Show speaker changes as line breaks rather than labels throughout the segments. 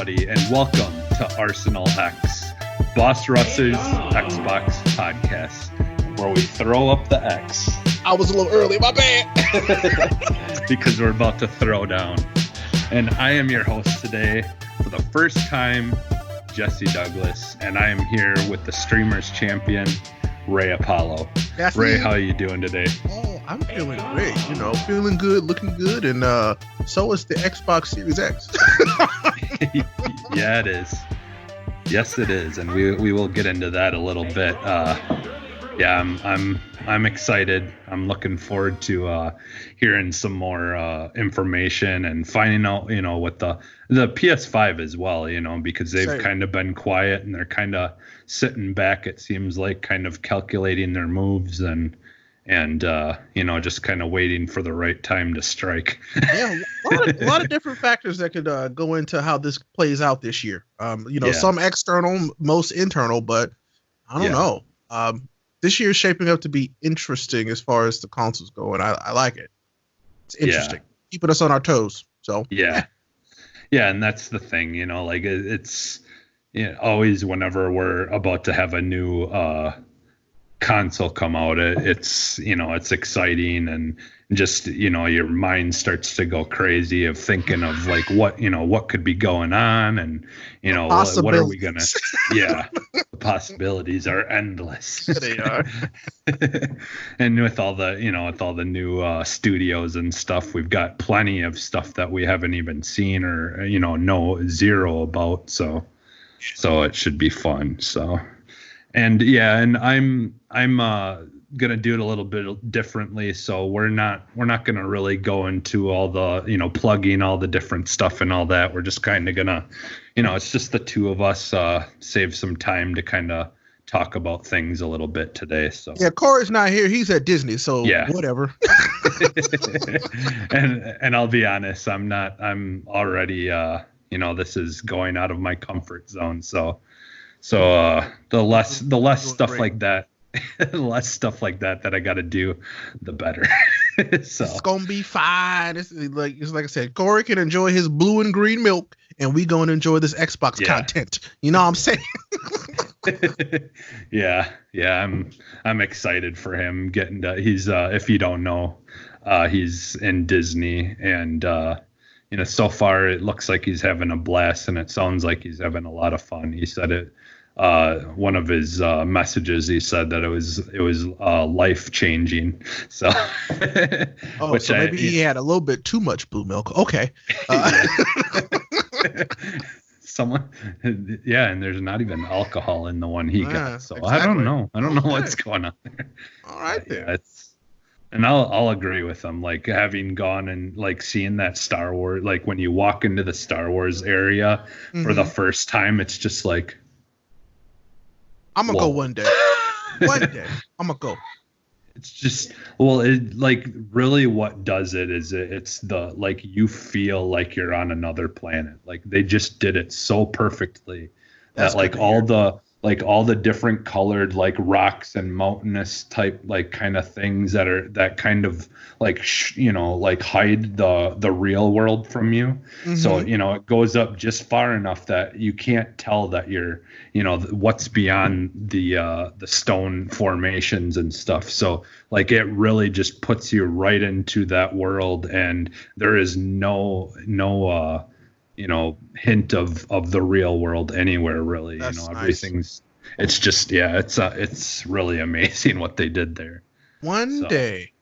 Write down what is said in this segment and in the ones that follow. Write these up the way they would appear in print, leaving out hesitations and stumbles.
everybody, and welcome to Arsenal X, Boss Russ's Xbox podcast, where we throw up the X.
I was a little early, my bad.
Because we're about to throw down. And I am your host today, for the first time, Jesse Douglas, and I am here with the Streamers Champion, Ray Apollo.
That's
Ray,
me.
how are you doing today?
Oh, I'm feeling great. Feeling good, looking good, and so is the Xbox Series X.
Yeah, it is. Yes, it is, and we will get into that a little bit. I'm excited. I'm looking forward to hearing some more information and finding out, what the PS5 as well, because they've kind of been quiet and they're kind of sitting back. It seems like kind of calculating their moves and just kind of waiting for the right time to strike.
Yeah, a lot of different factors that could go into how this plays out this year. Some external, most internal, but I don't know. This year is shaping up to be interesting as far as the consoles go, and I like it. It's interesting, keeping us on our toes. So
yeah, and that's the thing, it's always whenever we're about to have a new console come out, it's exciting, and just your mind starts to go crazy of thinking of like what could be going on, and what are we gonna the possibilities are endless.
They are.
And with all the new studios and stuff, we've got plenty of stuff that we haven't even seen or know zero about, so it should be fun. So and I'm gonna do it a little bit differently. So we're not gonna really go into all the plugging all the different stuff and all that. We're just kind of gonna it's just the two of us, save some time to kind of talk about things a little bit today. So
yeah, Corey's not here. He's at Disney, so whatever.
and I'll be honest, I'm already this is going out of my comfort zone. So the less stuff like that. The less stuff like that I got to do, the better. So
it's gonna be fine. It's like I said, Corey can enjoy his blue and green milk, and we gonna enjoy this Xbox content. You know what I'm saying?
Yeah. I'm excited for him getting to. He's if you don't know, he's in Disney, and so far it looks like he's having a blast, and it sounds like he's having a lot of fun. He said it. One of his messages, he said that it was life changing. So,
so maybe he had a little bit too much blue milk. Okay.
Someone, and there's not even alcohol in the one he got. So
exactly.
I don't know what's going on there.
All right, then.
And I'll agree with them. Like having gone and like seeing that Star Wars, like when you walk into the Star Wars area for the first time, it's just like.
I'm gonna go one day. One day, I'm gonna go.
It's just really what does it is it's the like you feel like you're on another planet. Like they just did it so perfectly that like all the different colored like rocks and mountainous type like kind of things that kind of like like hide the real world from you. Mm-hmm. So it goes up just far enough that you can't tell that you're what's beyond the stone formations and stuff. So like it really just puts you right into that world, and there is no hint of the real world anywhere really.
That's
Everything's it's just it's really amazing what they did there.
One day.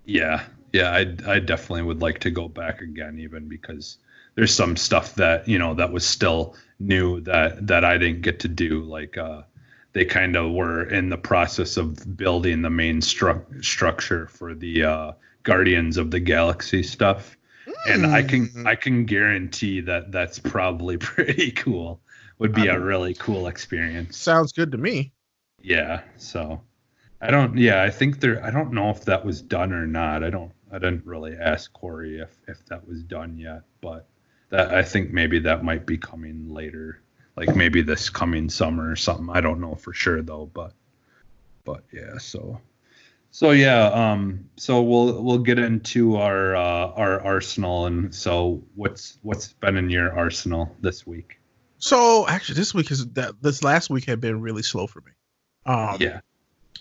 Yeah, I definitely would like to go back again, even because there's some stuff that that was still new that I didn't get to do. Like they kind of were in the process of building the main structure for the Guardians of the Galaxy stuff. And I can guarantee that that's probably pretty cool. Would be a really cool experience.
Sounds good to me.
Yeah. So I don't know if that was done or not. I didn't really ask Corey if that was done yet, but that I think maybe that might be coming later, like maybe this coming summer or something. I don't know for sure though, but yeah. So So yeah, so we'll get into our arsenal, and so what's been in your arsenal this week?
So actually, this last week had been really slow for me.
Yeah.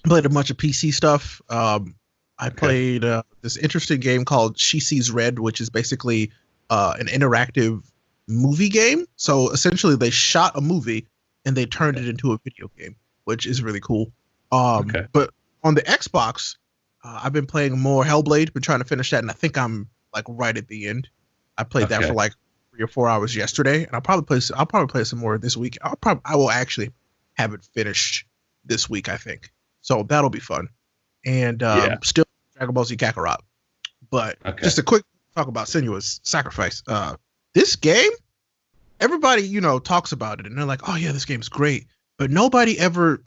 Played a bunch of PC stuff. I played this interesting game called She Sees Red, which is basically an interactive movie game. So essentially, they shot a movie and they turned it into a video game, which is really cool. But on the Xbox, I've been playing more Hellblade. Been trying to finish that, and I think I'm like right at the end. I played that for like 3 or 4 hours yesterday, and I'll probably play some more this week. I will actually have it finished this week, I think. So that'll be fun. And still Dragon Ball Z Kakarot. But just a quick talk about Senua's Sacrifice. This game, everybody, talks about it, and they're like, oh yeah, this game's great. But nobody ever,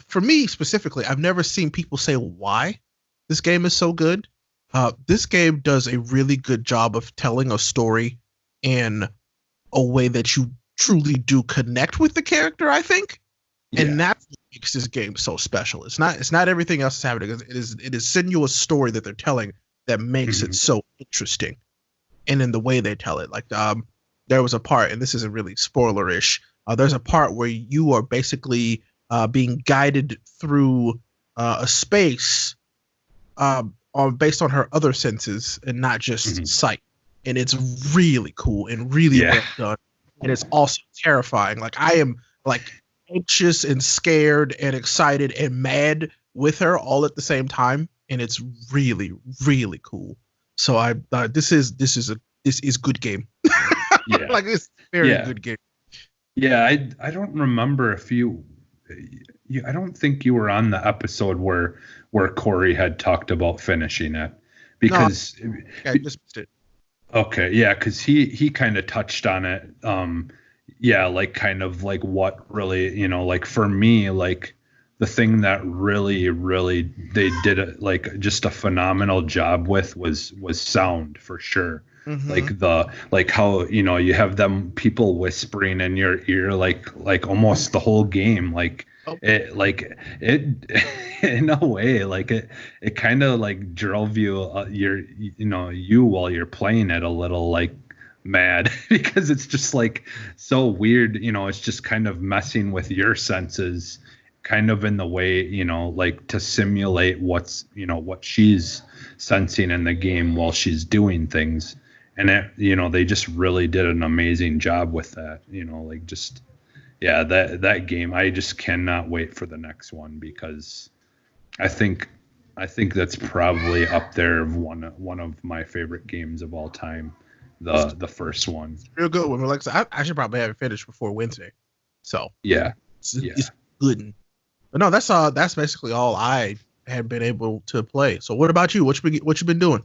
for me specifically, I've never seen people say why this game is so good. This game does a really good job of telling a story in a way that you truly do connect with the character, I think. And that's what makes this game so special. It's not everything else that's happening. It is Senua's story that they're telling that makes it so interesting. And in the way they tell it. Like there was a part, and this isn't really spoilerish, there's a part where you are basically being guided through a space based on her other senses and not just sight. And it's really cool and really well done. And it's also terrifying. Like I am like anxious and scared and excited and mad with her all at the same time. And it's really, really cool. So this is good game. Like it's very good game.
Yeah, I don't remember if I don't think you were on the episode where Corey had talked about finishing it, because
I just missed it.
Okay, yeah, because he kind of touched on it. Like kind of like what really, like for me, like the thing that really, really they did like just a phenomenal job with was sound, for sure. Like how you have them people whispering in your ear like almost the whole game, it in a way, like it kind of like drove you you while you're playing it a little like mad because it's just like so weird, it's just kind of messing with your senses kind of in the way, like to simulate what's what she's sensing in the game while she's doing things. And they just really did an amazing job with that, like just, that game. I just cannot wait for the next one, because I think that's probably up there of one of my favorite games of all time. The first one.
It's real good one. Like I should probably have it finished before Wednesday. So it's good. But no, that's basically all I had been able to play. So what about you? What you been doing?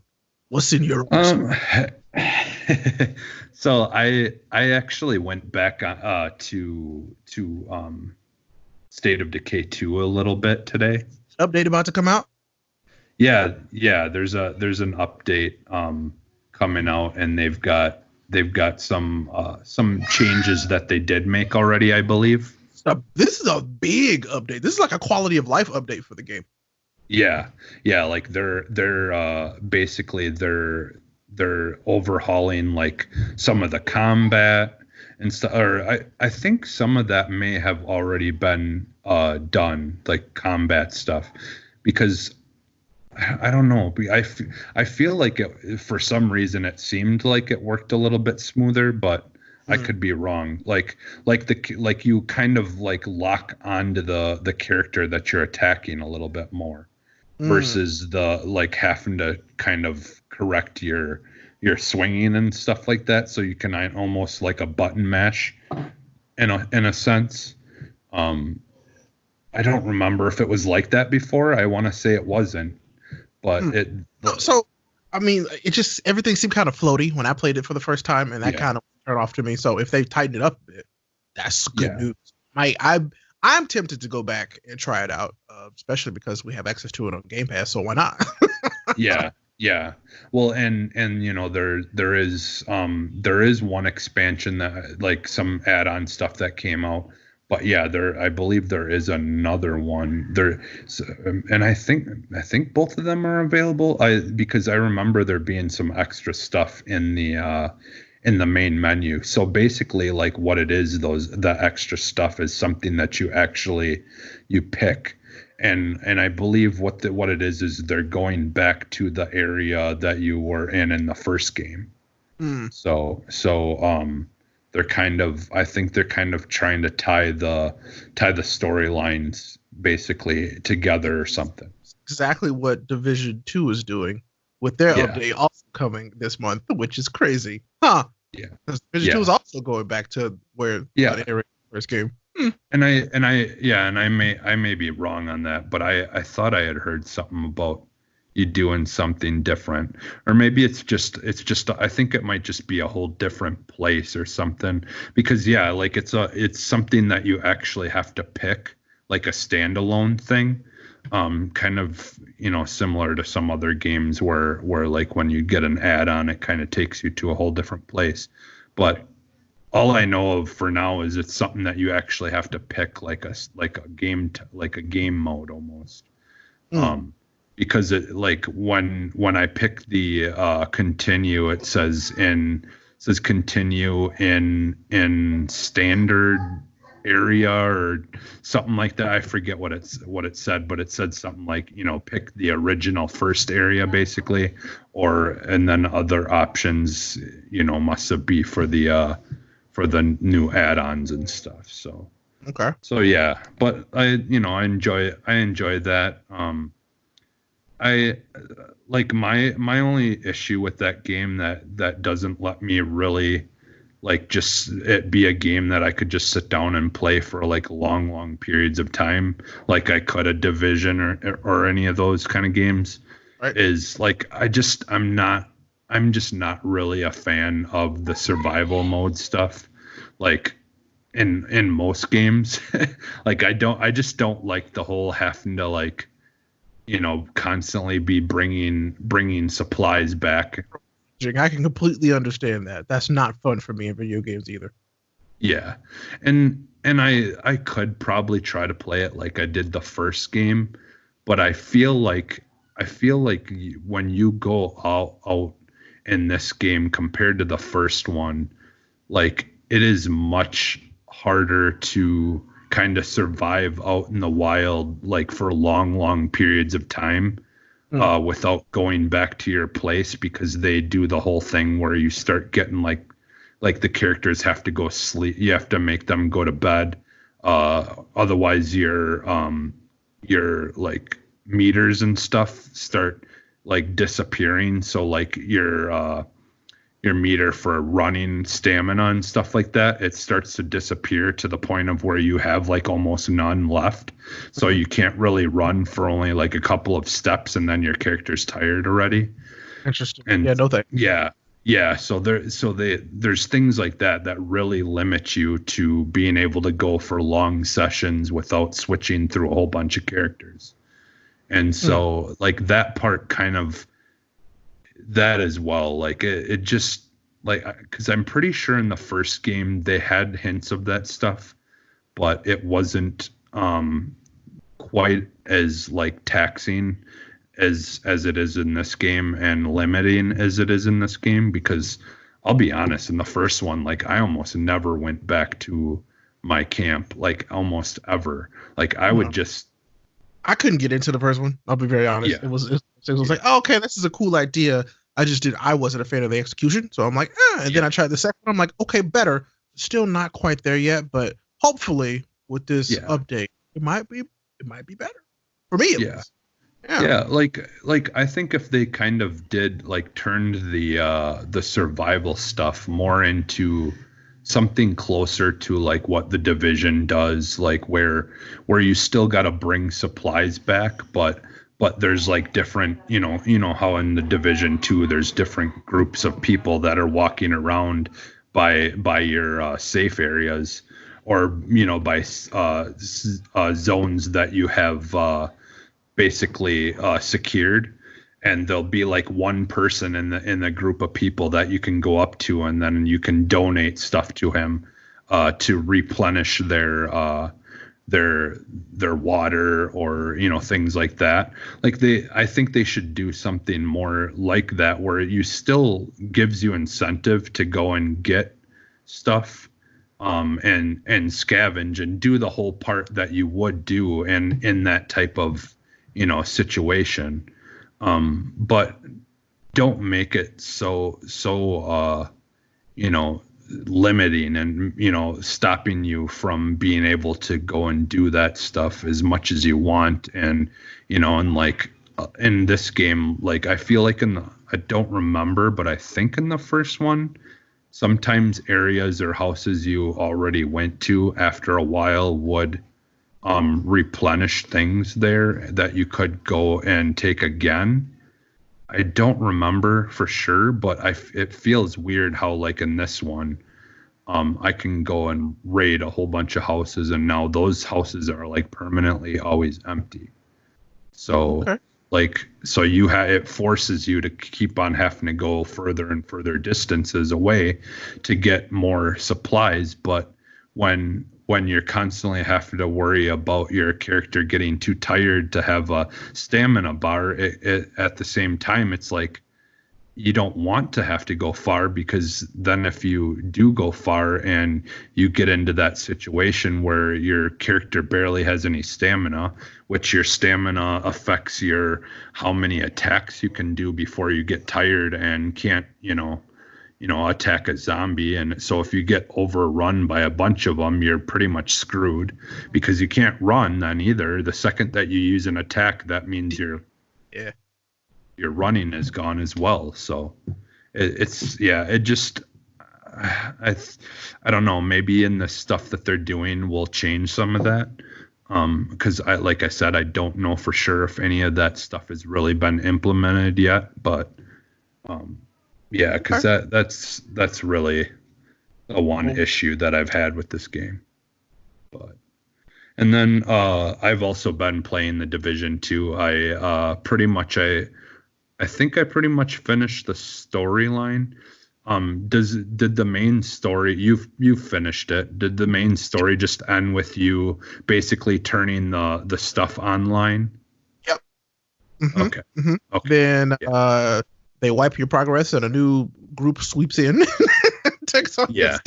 What's in your
So I actually went back to State of Decay 2 a little bit today.
Update about to come out?
Yeah. There's an update coming out, and they've got some changes that they did make already, I believe.
This is a big update. This is like a quality of life update for the game.
Yeah, like they're basically they're overhauling like some of the combat and stuff, or I think some of that may have already been done, like combat stuff, because I don't know. I feel like for some reason it seemed like it worked a little bit smoother, but I could be wrong. Like you kind of like lock onto the character that you're attacking a little bit more, versus the like having to kind of correct your swinging and stuff like that. So you can almost like a button mash in a sense. I don't remember if it was like that before. I want to say it wasn't, but
So, I mean, it just, everything seemed kind of floaty when I played it for the first time, and that kind of turned off to me. So if they tightened it up a bit, that's good news. I'm tempted to go back and try it out, especially because we have access to it on Game Pass. So why not?
Yeah. Well, and there is one expansion that like some add-on stuff that came out but yeah, I believe there is another one there, and I think both of them are available. Because I remember there being some extra stuff in the main menu. So basically, like what it is, the extra stuff is something that you pick. And I believe what it is they're going back to the area that you were in the first game. So I think they're kind of trying to tie the storylines basically together or something.
Exactly what Division 2 is doing with their update also coming this month, which is crazy. Huh.
Yeah.
Division 2 is also going back to where the area first game.
And I may be wrong on that, but I thought I had heard something about you doing something different, or maybe it's just I think it might just be a whole different place or something, because like it's something that you actually have to pick, like a standalone thing, kind of, similar to some other games where like when you get an add-on, it kind of takes you to a whole different place. But all I know of for now is it's something that you actually have to pick, like a game mode almost. Because it, like when I pick the continue, it says continue in standard area or something like that. I forget what it said, but it said something like, pick the original first area basically, and then other options, must be for the new add-ons and stuff. So
okay.
So yeah, but I enjoy that. I like my only issue with that game that doesn't let me really like just it be a game that I could just sit down and play for like long periods of time, like I could a Division or any of those kind of games, right. Is like I'm just not really a fan of the survival mode stuff, like in most games. Like I just don't like the whole having to like, constantly be bringing supplies back.
I can completely understand that. That's not fun for me in video games either.
Yeah. And I could probably try to play it like I did the first game, but I feel like when you go out in this game compared to the first one, like it is much harder to kind of survive out in the wild, like for long periods of time, without going back to your place, because they do the whole thing where you start getting like the characters have to go sleep. You have to make them go to bed. Otherwise your like meters and stuff start like disappearing. So like your meter for running stamina and stuff like that, it starts to disappear to the point of where you have like almost none left. So you can't really run for only like a couple of steps, and then your character's tired already.
Interesting.
And
yeah, no thanks.
Yeah. So there's things like that really limit you to being able to go for long sessions without switching through a whole bunch of characters. And so like that part kind of that as well, like it just like, because I'm pretty sure in the first game they had hints of that stuff, but it wasn't quite as like taxing as it is in this game, and limiting as it is in this game. Because I'll be honest, in the first one, like I almost never went back to my camp, like almost ever. Like I
couldn't get into the first one. I'll be very honest. Yeah. It was like, oh, okay, this is a cool idea. I wasn't a fan of the execution. So I'm like, then I tried the second one. I'm like, okay, better. Still not quite there yet, but hopefully with this update, it might be better. For me, at least.
Yeah. Like I think if they kind of did like turned the survival stuff more into something closer to like what the Division does, like where you still got to bring supplies back, but there's like different, you know how in the Division 2 there's different groups of people that are walking around by your safe areas, or by zones that you have basically secured. And there'll be like one person in the group of people that you can go up to, and then you can donate stuff to him. to replenish their water, or things like that. Like I think they should do something more like that, where you still gives you incentive to go and get stuff, and scavenge and do the whole part that you would do in that type of situation, but don't make it so limiting and stopping you from being able to go and do that stuff as much as you want. And and like in this game, like I feel like I don't remember, but I think in the first one, sometimes areas or houses you already went to after a while would replenish things there that you could go and take again. I don't remember for sure, but it feels weird how, like in this one, I can go and raid a whole bunch of houses, and now those houses are like permanently always empty. So
Okay.
so it forces you to keep on having to go further and further distances away to get more supplies. But when you're constantly having to worry about your character getting too tired to have a stamina bar, at the same time, it's like you don't want to have to go far, because then if you do go far and you get into that situation where your character barely has any stamina, which your stamina affects how many attacks you can do before you get tired and can't, attack a zombie. And so if you get overrun by a bunch of them, you're pretty much screwed, because you can't run then either. The second that you use an attack, that means your running is gone as well. So I don't know, maybe in the stuff that they're doing will change some of that. Because like I said, I don't know for sure if any of that stuff has really been implemented yet, but because that's really a one issue that I've had with this game. And then I've also been playing the Division 2. I think I pretty much finished the storyline. Did the main story, you've finished it, did the main story just end with you basically turning the stuff online?
Yep. Mm-hmm.
Okay.
Mm-hmm.
Okay.
Then they wipe your progress and a new group sweeps in. Takes on
yeah.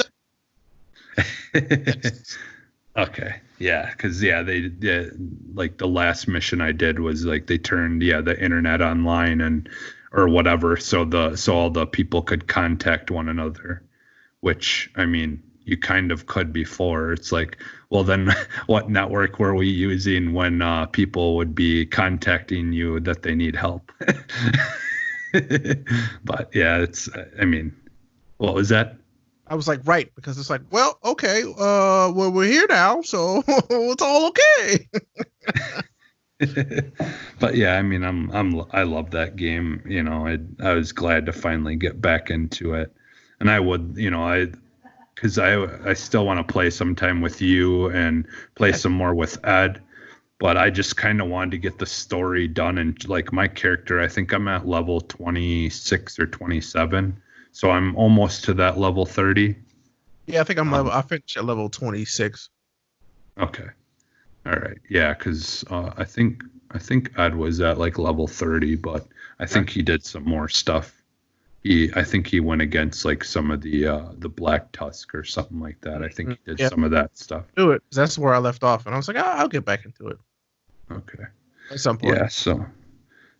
Okay. Yeah, because they like the last mission I did was like they turned the internet online or whatever, so all the people could contact one another, which I mean you kind of could before. It's like, well then what network were we using when people would be contacting you that they need help? But yeah, what was that?
I was like, right, because it's like, well, okay, well, we're here now, so it's all okay.
But yeah, I mean, I love that game. I was glad to finally get back into it, and I would, because I still want to play sometime with you and play some more with Ed. But I just kind of wanted to get the story done, and like my character, I think I'm at level 26 or 27. So I'm almost to that level 30.
Yeah, I think I finished at level 26.
Okay. All right. Yeah, because I think Ed was at like level 30, but I think he did some more stuff. I think he went against like some of the Black Tusk or something like that. I think he did some of that stuff.
Do it. That's where I left off, and I was like, I'll get back into it.
Okay.
At some point.
Yeah.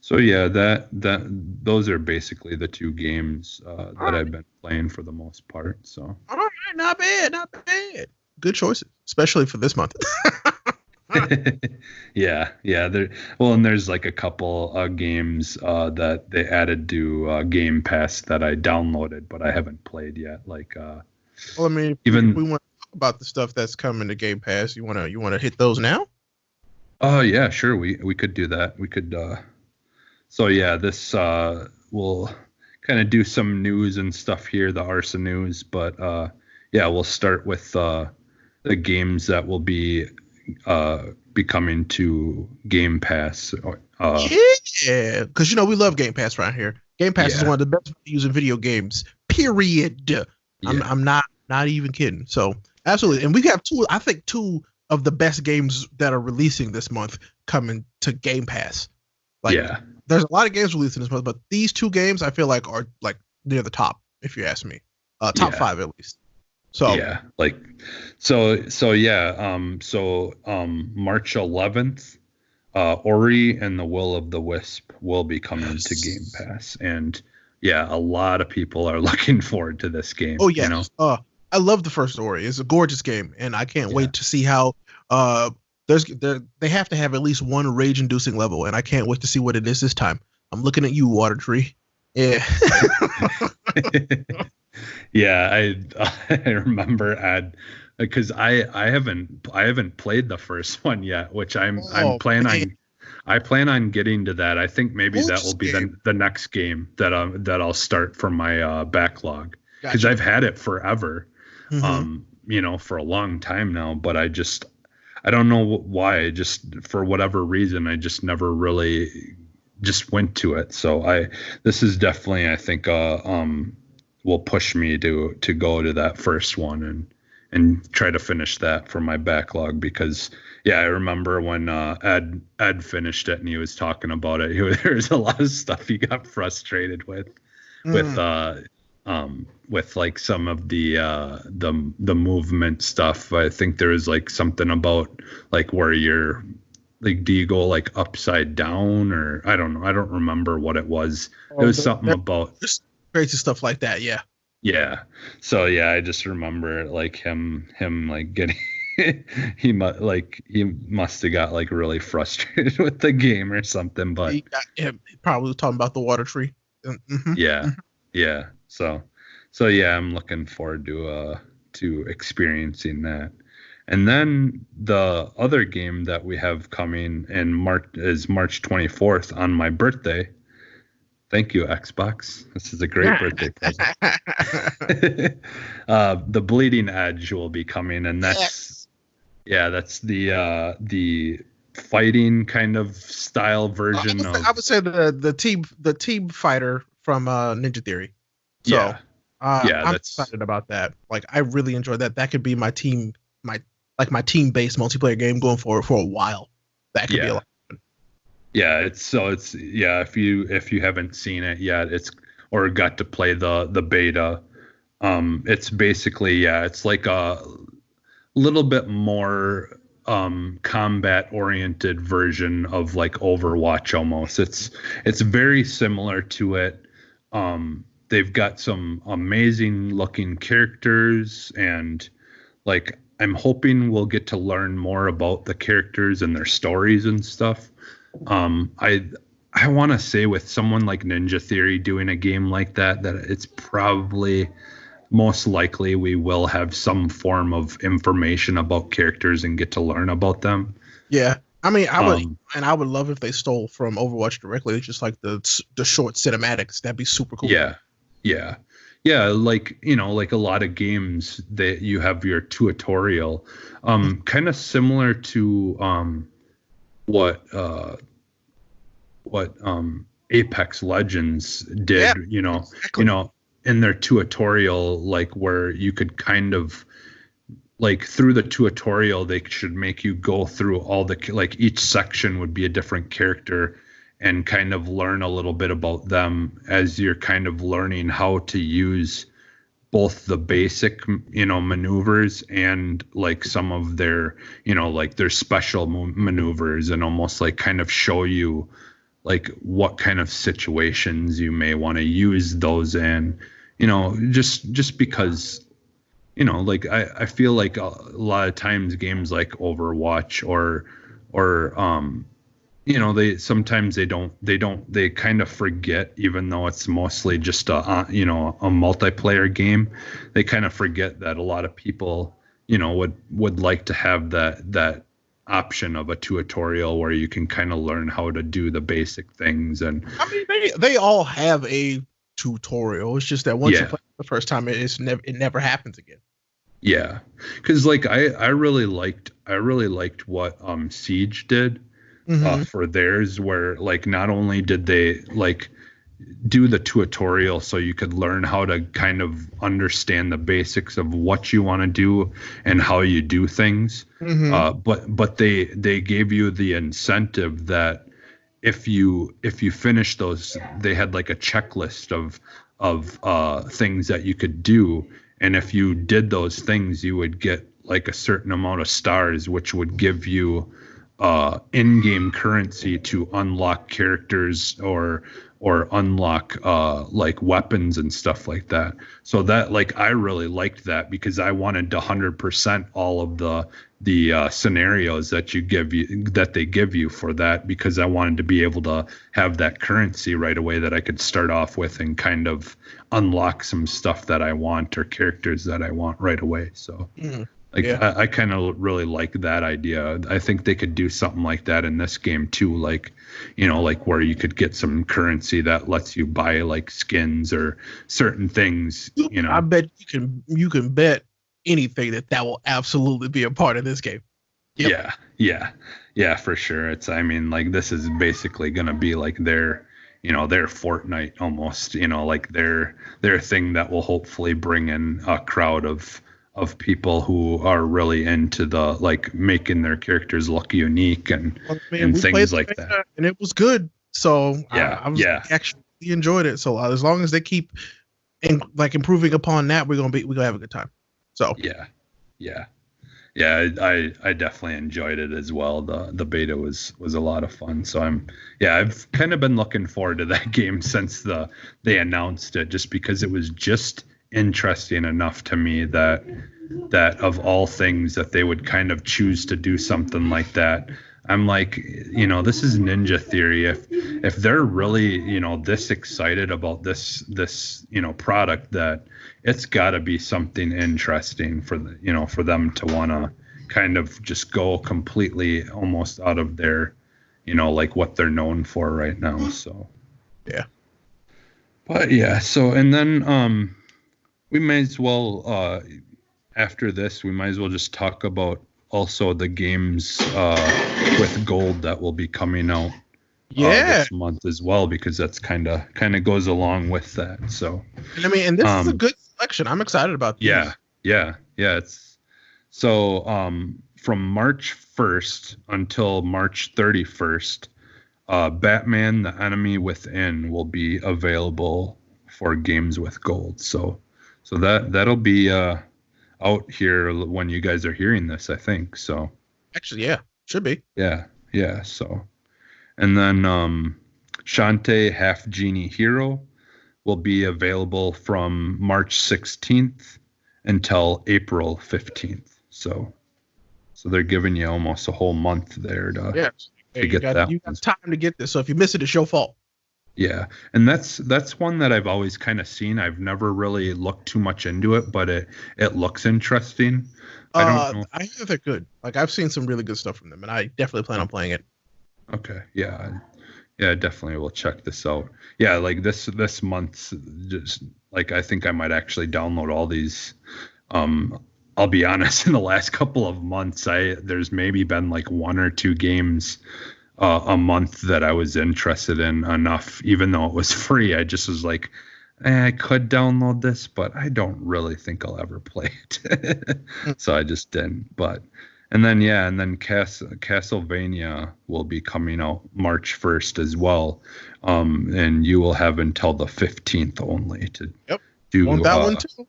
So yeah, those are basically the two games that I've been playing for the most part. So.
All right, not bad. Good choices, especially for this month.
Yeah. And there's like a couple games that they added to Game Pass that I downloaded, but I haven't played yet. Like,
well, I mean, we want to talk about the stuff that's coming to Game Pass. You wanna hit those now?
Oh yeah, sure. We could do that. We could. So yeah, this we'll kind of do some news and stuff here, the Arsa news, but we'll start with the games that will be coming to Game Pass.
Yeah, because we love Game Pass around here. Game Pass is one of the best using video games. Period. Yeah. I'm not even kidding. So Absolutely. And we have two of the best games that are releasing this month coming to Game Pass. Like, there's a lot of games releasing this month, but these two games I feel like are like near the top, if you ask me. Top 5 at least. So
yeah, like March 11th, Ori and the Will of the Wisp will be coming to Game Pass, and a lot of people are looking forward to this game.
Oh yeah, you know? I love the first Ori. It's a gorgeous game, and I can't wait to see how they have to have at least one rage-inducing level, and I can't wait to see what it is this time. I'm looking at you, Water Tree. Yeah.
Yeah, I remember because I haven't played the first one yet, which I'm planning on getting to that. I think maybe that will be the next game that I'll start from my backlog, because I've had it forever, for a long time now, but I don't know why, just for whatever reason, I just never really just went to it. So this is definitely, I think, will push me to go to that first one and try to finish that for my backlog, because I remember when Ed finished it and he was talking about it, there's a lot of stuff he got frustrated with like some of the movement stuff. I think there was like something about like where you're like, do you go like upside down, or I don't know, I don't remember what it was. It was something about
crazy stuff like that.
Yeah. So I just remember like him like getting he must have got like really frustrated with the game or something, but
he probably was talking about the Water Tree.
Yeah. So I'm looking forward to experiencing that. And then the other game that we have coming in March is March 24th on my birthday. Thank you, Xbox. This is a great birthday present. The Bleeding Edge will be coming, and that's the fighting kind of style version of.
I would say the team fighter from Ninja Theory. So I'm excited about that. Like, I really enjoyed that. That could be my team based multiplayer game going forward for a while. That could be a lot.
If you haven't seen it yet, or got to play the beta, it's basically it's like a little bit more combat oriented version of like Overwatch almost. It's very similar to it. They've got some amazing looking characters, and like I'm hoping we'll get to learn more about the characters and their stories and stuff. I want to say with someone like Ninja Theory doing a game like that it's probably most likely we will have some form of information about characters and get to learn about them.
Yeah. I mean, I would love if they stole from Overwatch directly, just like the short cinematics. That'd be super cool.
Yeah. Like, like a lot of games that you have your tutorial, kind of similar to, what Apex Legends did, exactly. In their tutorial, like where you could kind of like through the tutorial, they should make you go through all like each section would be a different character and kind of learn a little bit about them as you're kind of learning how to use both the basic, maneuvers and like some of their, like their special maneuvers, and almost like kind of show you like what kind of situations you may want to use those in, just because, like I feel like a lot of times games like Overwatch or they kind of forget, even though it's mostly just a multiplayer game, they kind of forget that a lot of people, would like to have that option of a tutorial where you can kind of learn how to do the basic things. And
I mean, they all have a tutorial. It's just that once you play it the first time, it never happens again.
Yeah. Cause like I really liked what Siege did. For theirs, where like not only did they like do the tutorial so you could learn how to kind of understand the basics of what you want to do and how you do things. But they gave you the incentive that if you finish those, they had like a checklist of things that you could do, and if you did those things, you would get like a certain amount of stars, which would give you in-game currency to unlock characters or unlock like weapons and stuff like that. So that, like, I really liked that because I wanted to 100% all of the scenarios that they give you for that, because I wanted to be able to have that currency right away that I could start off with and kind of unlock some stuff that I want or characters that I want right away. So I kind of really like that idea. I think they could do something like that in this game too, like, you know, like where you could get some currency that lets you buy like skins or certain things, you know.
I bet you can bet anything that will absolutely be a part of this game.
Yep. Yeah, for sure. I mean, like, this is basically going to be like their Fortnite almost, you know, like their thing that will hopefully bring in a crowd of people who are really into the, like, making their characters look unique and things like that.
And it was good. So
I
actually enjoyed it. So as long as they keep improving upon that, we're gonna have a good time. So
yeah, I definitely enjoyed it as well. The beta was a lot of fun. So I've kind of been looking forward to that game since they announced it, just because it was just interesting enough to me that of all things that they would kind of choose to do something like that. I'm like, you know, this is Ninja Theory. If they're really, you know, this excited about this, you know, product, that it's got to be something interesting for them to want to kind of just go completely almost out of their, you know, like what they're known for right now. So
yeah.
But yeah, so, and then we may as well after this, we might as well just talk about also the games with gold that will be coming out this month as well, because that's kind of goes along with that. So
and this is a good selection. I'm excited about these.
Yeah. It's so from March 1st until March 31st, Batman: The Enemy Within will be available for games with gold. So that'll be out here when you guys are hearing this, I think. So
actually, yeah, should be.
Yeah. So, and then Shantae Half Genie Hero will be available from March 16th until April 15th. So they're giving you almost a whole month there to get that.
You got time to get this. So if you miss it, it's your fault.
Yeah, and that's one that I've always kind of seen. I've never really looked too much into it, but it looks interesting. I don't know.
I hear they're good. Like, I've seen some really good stuff from them, and I definitely plan on playing it.
Okay, yeah, definitely will check this out. Yeah, like this month, just like, I think I might actually download all these. I'll be honest, in the last couple of months, there's maybe been like one or two games a month that I was interested in enough, even though it was free. I just was like, I could download this, but I don't really think I'll ever play it. So I just didn't. And then Castlevania will be coming out March 1st as well. And you will have until the 15th only to do
that one too.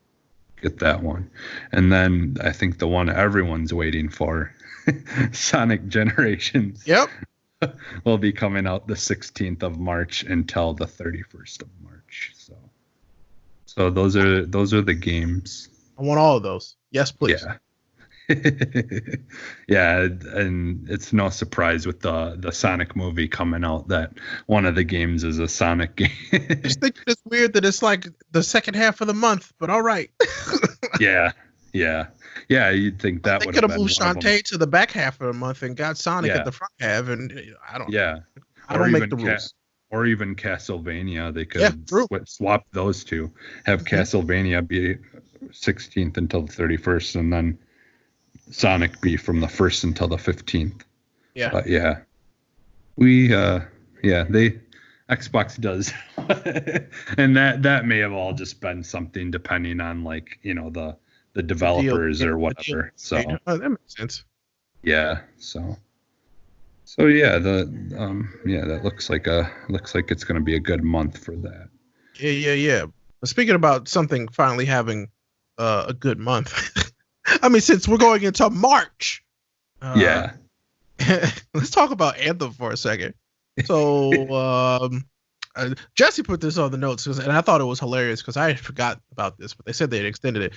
Get that one. And then I think the one everyone's waiting for, Sonic Generations.
Yep.
Will be coming out the 16th of March until the 31st of March. So those are the games.
I want all of those. Yes, please.
Yeah. Yeah, and it's no surprise with the Sonic movie coming out that one of the games is a Sonic game.
I just think it's weird that it's like the second half of the month, but all right.
Yeah, you'd think that would
have moved Shantae to the back half of the month and got Sonic at the front half, and I don't.
Yeah,
I don't make the rules.
Or even Castlevania, they could swap those two. Have Castlevania be 16th until the 31st, and then Sonic be from the 1st until the 15th.
Yeah.
But Xbox does And that may have all just been something depending on like, you know, the developers or whatever. So
that makes sense.
Yeah. So yeah, that looks like it's going to be a good month for that.
Yeah. But speaking about something finally having a good month, I mean, since we're going into March, let's talk about Anthem for a second. So Jesse put this on the notes, and I thought it was hilarious because I forgot about this, but they said they had extended it.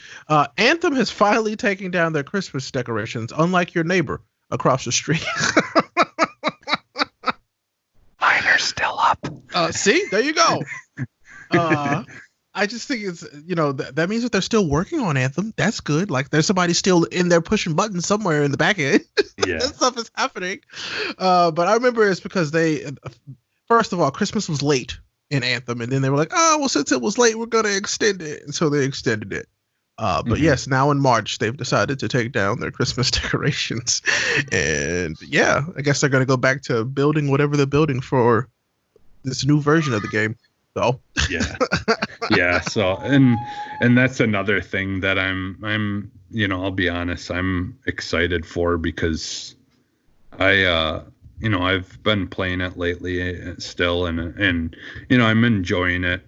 Anthem has finally taken down their Christmas decorations, unlike your neighbor across the street.
Mine are still up.
See, there you go. I just think it's, you know, that means that they're still working on Anthem. That's good. Like there's somebody still in there pushing buttons somewhere in the back end.
Yeah.
That stuff is happening. But I remember it's because first of all, Christmas was late in Anthem, and then they were like, oh, well, since it was late, we're going to extend it. And so they extended it. But yes, now in March, they've decided to take down their Christmas decorations. And yeah, I guess they're going to go back to building whatever they're building for this new version of the game. So
yeah. So and that's another thing that I'm you know, I'll be honest, I'm excited for because you know, I've been playing it lately still, and you know, I'm enjoying it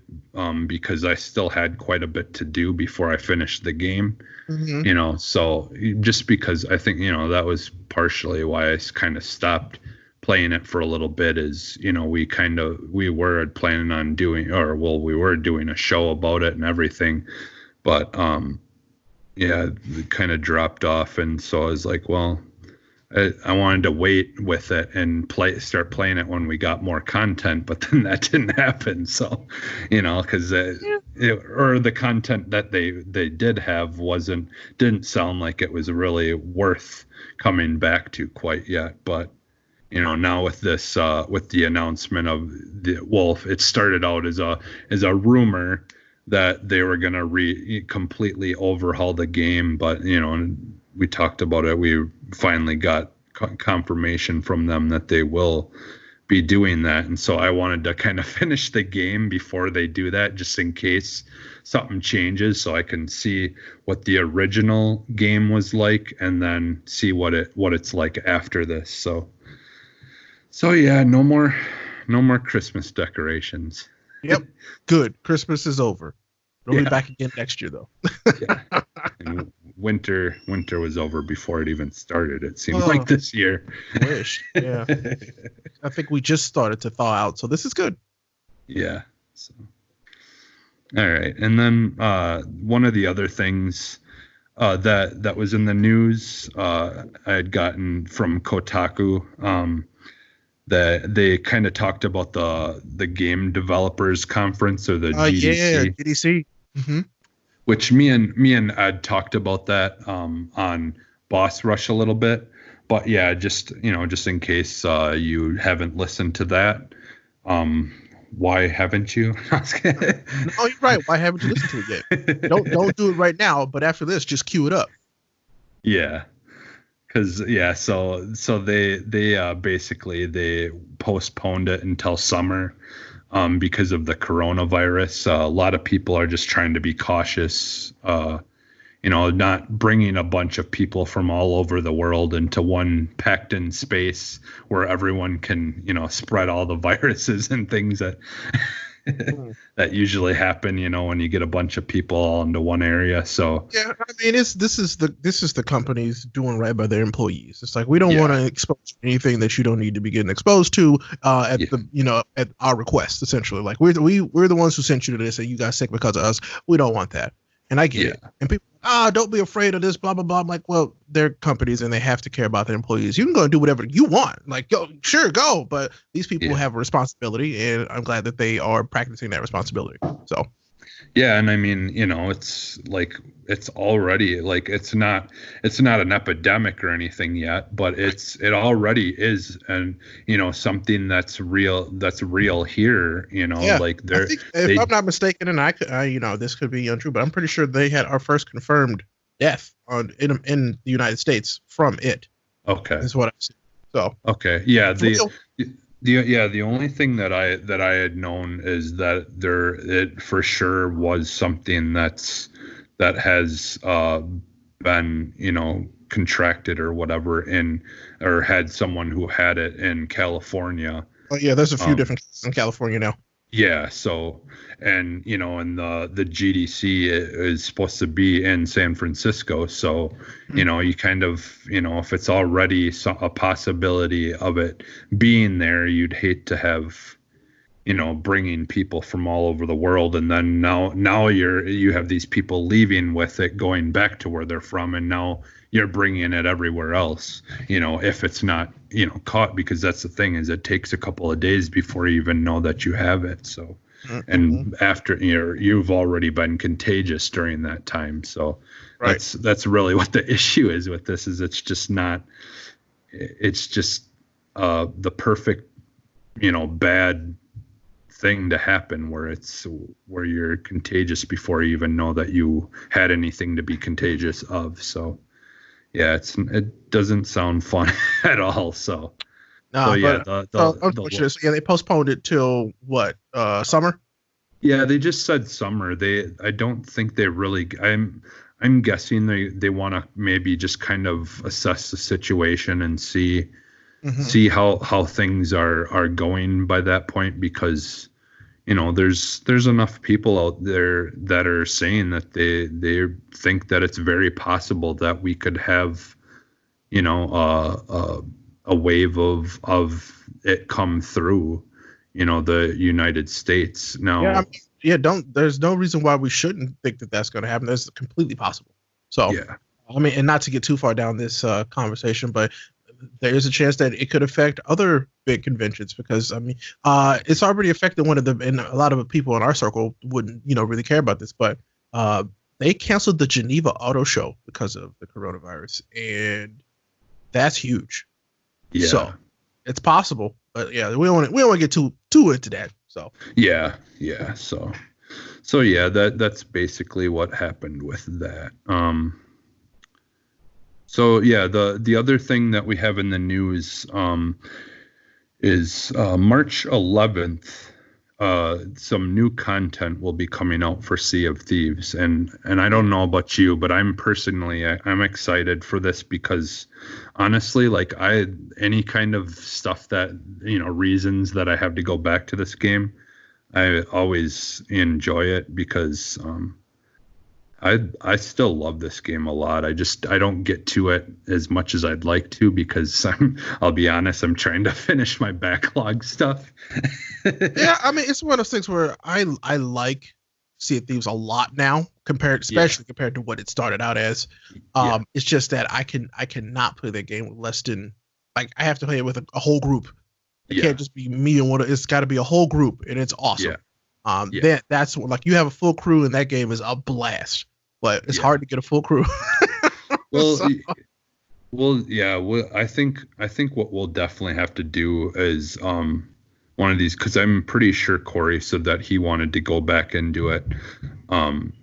because I still had quite a bit to do before I finished the game. You know, so just because I think, you know, that was partially why I kind of stopped playing it for a little bit is, you know, we were planning on doing, we were doing a show about it and everything, but yeah, it kind of dropped off, and so I was like, well, I wanted to wait with it and start playing it when we got more content, but then that didn't happen. So, you know, because the content that they did have didn't sound like it was really worth coming back to quite yet. But, you know, now with this with the announcement of it started out as a rumor that they were going to completely overhaul the game, but, you know, we talked about it. We finally got confirmation from them that they will be doing that. And so I wanted to kind of finish the game before they do that, just in case something changes, so I can see what the original game was like and then see what it's like after this. So yeah, no more Christmas decorations.
Yep. Good. Christmas is over. We'll be back again next year, though.
Yeah. And winter was over before it even started. It seemed like this year.
Wish. Yeah. I think we just started to thaw out, so this is good.
Yeah. So. All right. And then one of the other things that was in the news I had gotten from Kotaku, that they kind of talked about the game developers conference, or the GDC.
Yeah, GDC. Mm-hmm.
Which me and Ed talked about that on Boss Rush a little bit, but yeah, just in case you haven't listened to that, why haven't you?
No, you're right. Why haven't you listened to it yet? Don't do it right now, but after this, just cue it up.
Yeah. Because so they basically they postponed it until summer because of the coronavirus. A lot of people are just trying to be cautious, you know, not bringing a bunch of people from all over the world into one packed in space where everyone can, you know, spread all the viruses and things that that usually happen, you know, when you get a bunch of people all into one area. So
yeah, I mean, this is the companies doing right by their employees. It's like, we don't want to expose anything that you don't need to be getting exposed to at our request, essentially. Like we're the ones who sent you to this, and you got sick because of us. We don't want that. And I get it. And people, don't be afraid of this, blah, blah, blah. I'm like, well, they're companies and they have to care about their employees. You can go and do whatever you want. Like, go, sure, go. But these people have a responsibility, and I'm glad that they are practicing that responsibility. So.
Yeah, and I mean, you know, it's like it's already like it's not an epidemic or anything yet, but it already is, and you know, something that's real here. You know, like
if I'm not mistaken, and I you know, this could be untrue, but I'm pretty sure they had our first confirmed death in the United States from it.
Okay,
is what I'm saying. So
okay, yeah, The only thing that I had known is that it for sure was something that has been, contracted or whatever or had someone who had it in California.
Oh yeah, there's a few different cases in California now.
Yeah, so and and the GDC is supposed to be in San Francisco, so you kind of, if it's already a possibility of it being there, you'd hate to have, bringing people from all over the world, and then now you have these people leaving with it, going back to where they're from, and now you're bringing it everywhere else, if it's not, caught, because that's the thing, is it takes a couple of days before you even know that you have it. So, and after you've already been contagious during that time. So
right.
That's really what the issue is with this, is it's just the perfect, bad thing to happen where you're contagious before you even know that you had anything to be contagious of. So yeah, it doesn't sound fun at all. So,
unfortunately, they postponed it till what? Summer?
Yeah, they just said summer. I don't think they really. I'm guessing they want to maybe just kind of assess the situation and see how things are going by that point, because there's enough people out there that are saying that they think that it's very possible that we could have a wave of it come through the United States now.
There's no reason why we shouldn't think that that's going to happen. That's completely possible. So
yeah,
I mean, and not to get too far down this conversation, but there is a chance that it could affect other big conventions, because I mean, it's already affected one of them, and a lot of the people in our circle wouldn't, really care about this, but they canceled the Geneva Auto Show because of the coronavirus, and that's huge.
Yeah.
So it's possible, but yeah, we don't want to get too into that. So
yeah. So yeah, that's basically what happened with that. So yeah, the other thing that we have in the news is March 11th. Some new content will be coming out for Sea of Thieves, and I don't know about you, but I'm excited for this, because honestly, like any kind of stuff that reasons that I have to go back to this game, I always enjoy it, because I still love this game a lot. I don't get to it as much as I'd like to, because I'll be honest, I'm trying to finish my backlog stuff.
Yeah, I mean, it's one of those things where I like Sea of Thieves a lot now, especially compared to what it started out as. It's just that I cannot play that game with less than, like, I have to play it with a whole group. It can't just be me and one. It's got to be a whole group, and it's awesome. That's what, like, you have a full crew, and that game is a blast, but it's hard to get a full crew.
I think what we'll definitely have to do is one of these, because I'm pretty sure Corey said that he wanted to go back and do it.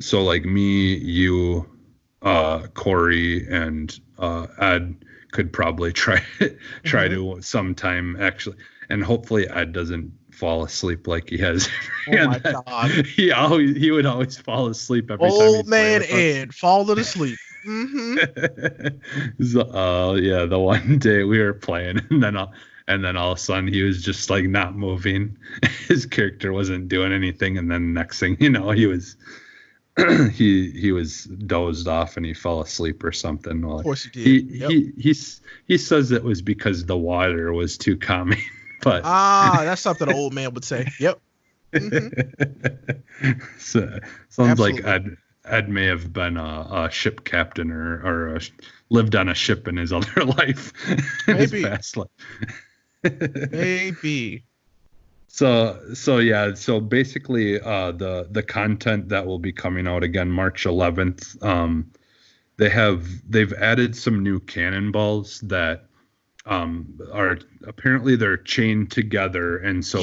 So like me, you, Corey, and Ed could probably try to sometime, actually, and hopefully Ed doesn't fall asleep like he has.
Oh my God!
He would always fall asleep every time.
Old man Ed falling asleep.
So, yeah, the one day we were playing, and then all of a sudden he was just like not moving. His character wasn't doing anything, and then next thing you know, he was he was dozed off and he fell asleep or something. Well,
of course he did.
He says it was because the water was too calming. But
that's something an old man would say. Yep.
So sounds like Ed may have been a ship captain or lived on a ship in his other life.
Maybe.
His past life.
Maybe.
So yeah. So basically, the content that will be coming out again March 11th. They've added some new cannonballs that they're chained together, and so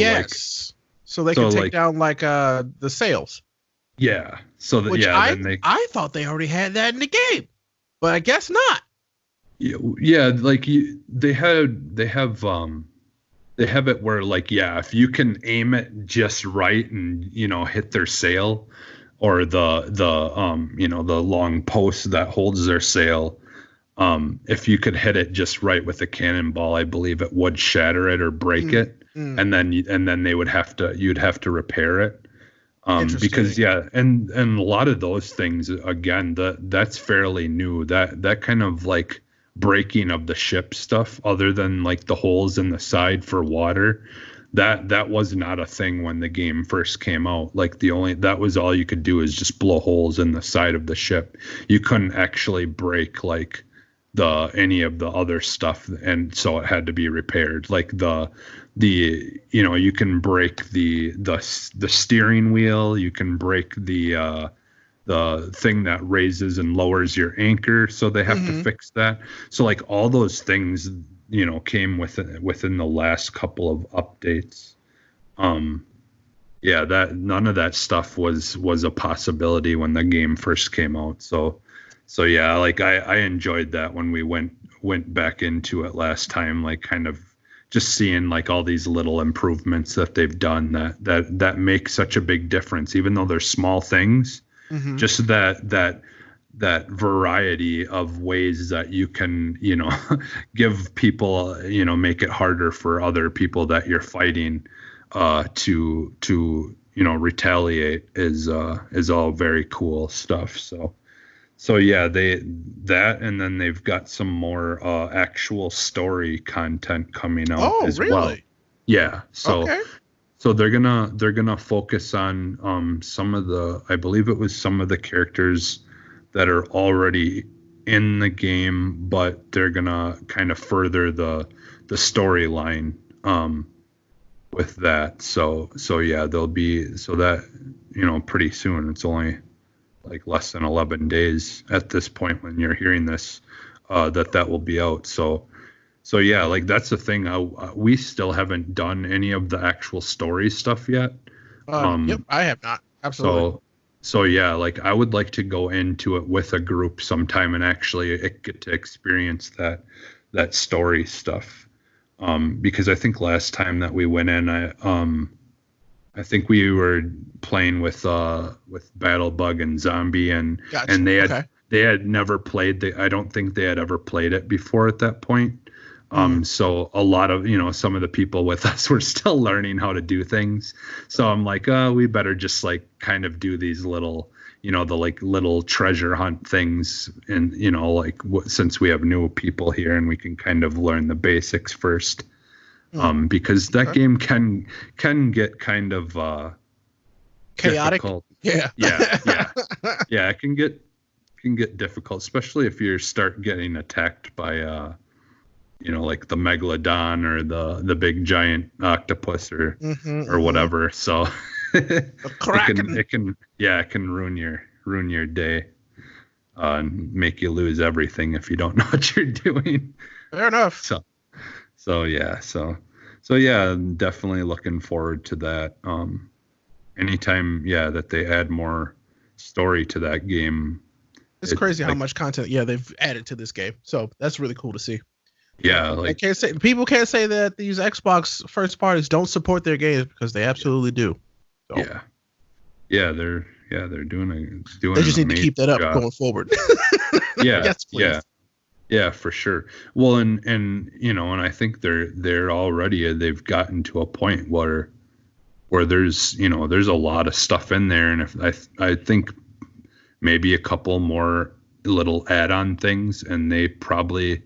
so they can take down the sails.
Yeah. So that
I thought they already had that in the game, but I guess not.
Yeah. Like they have They have it where, like, yeah, if you can aim it just right and, hit their sail, or the the long post that holds their sail, if you could hit it just right with a cannonball, I believe it would shatter it or break it, and then you'd have to repair it. Because and a lot of those things, again, that's fairly new. That kind of like breaking of the ship stuff, other than like the holes in the side for water, that was not a thing when the game first came out. Like that was all you could do is just blow holes in the side of the ship. You couldn't actually break like any of the other stuff, and so it had to be repaired. Like you can break the steering wheel, you can break the thing that raises and lowers your anchor, so they have to fix that. So like all those things came within the last couple of updates. That none of that stuff was a possibility when the game first came out. So yeah, like I enjoyed that when we went back into it last time, like kind of just seeing like all these little improvements that they've done that make such a big difference, even though they're small things. Just that variety of ways that you can, give people, make it harder for other people that you're fighting to retaliate is all very cool stuff. So yeah, and then they've got some more actual story content coming out as well. Oh, really? Yeah. So okay. So they're gonna focus on some of I believe it was some of the characters that are already in the game, but they're gonna kind of further the storyline with that. So yeah, there'll be that pretty soon. It's only like less than 11 days at this point when you're hearing this, that will be out. So yeah, like that's the thing. We still haven't done any of the actual story stuff yet.
Yep, I have not. Absolutely.
So yeah, like I would like to go into it with a group sometime and actually get to experience that story stuff. Because I think last time that we went in, I think we were playing with Battlebug and Zombie, and gotcha. And they had never played. I don't think they had ever played it before at that point. So a lot of some of the people with us were still learning how to do things. So I'm like, we better just like kind of do these little, the like little treasure hunt things, and since we have new people here and we can kind of learn the basics first. Because that game can get kind of
chaotic.
Difficult.
Yeah.
It can get difficult, especially if you start getting attacked by like the megalodon or the big giant octopus or whatever. So it can ruin your day and make you lose everything if you don't know what you're doing.
Fair enough.
So yeah, I'm definitely looking forward to that. Anytime, that they add more story to that game.
It's crazy how much content, they've added to this game. So that's really cool to see.
Yeah,
people can't say that these Xbox first parties don't support their games, because they absolutely do.
So. They're doing.
They just need to keep that up going forward.
Yes, please. Yeah, for sure. Well, and I think they're already, they've gotten to a point where there's a lot of stuff in there, and if I think maybe a couple more little add-on things, and they probably